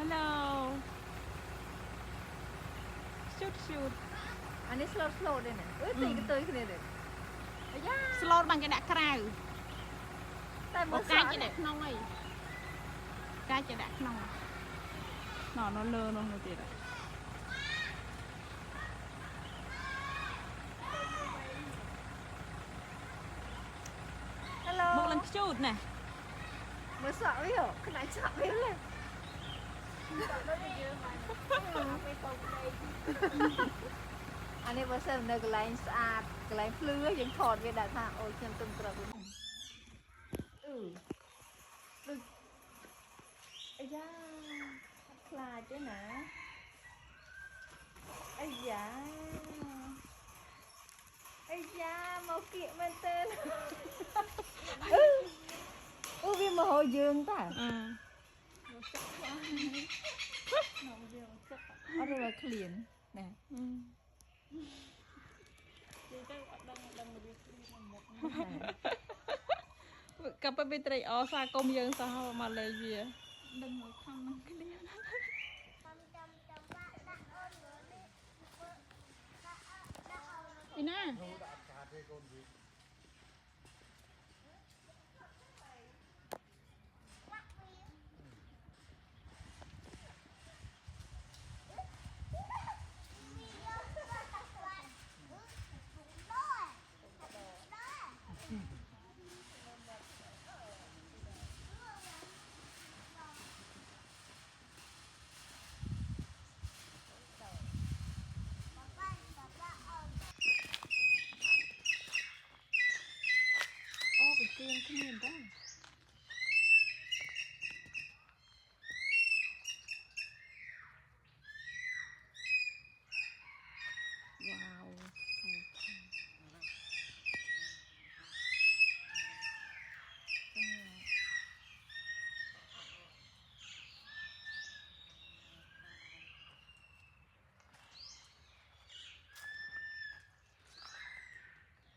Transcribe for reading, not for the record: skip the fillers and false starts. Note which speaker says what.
Speaker 1: hello shoot shoot
Speaker 2: อันนี้ slow ด้วยเนี่ยตีกระตุยขึ้นเลย
Speaker 1: slow บางจะดักคราว
Speaker 2: แต่เมื่อ
Speaker 1: กายจะดักน้อยกายจะดักน้อยนอนเลอนอนติดอ่ะบุกลังชุดน่ะ
Speaker 2: เมื่อสาวไม่เหรอขนาดสาวไม่เลยอันนี้เมื่อเสร็จในกระไรสะอาดกระไรพลื้ยังถอดไปได้ค่ะโอ้ยเต็มเต็มกระบุนไอ้ย่าคลาดด้วยนะไอ้ย่าmau kiện bên tên vì mà hồi dương ta ở đây là clean nè
Speaker 1: cặp bên tây ở xa công dân sao mà lấy gì đừng ngồi không cái đi Ina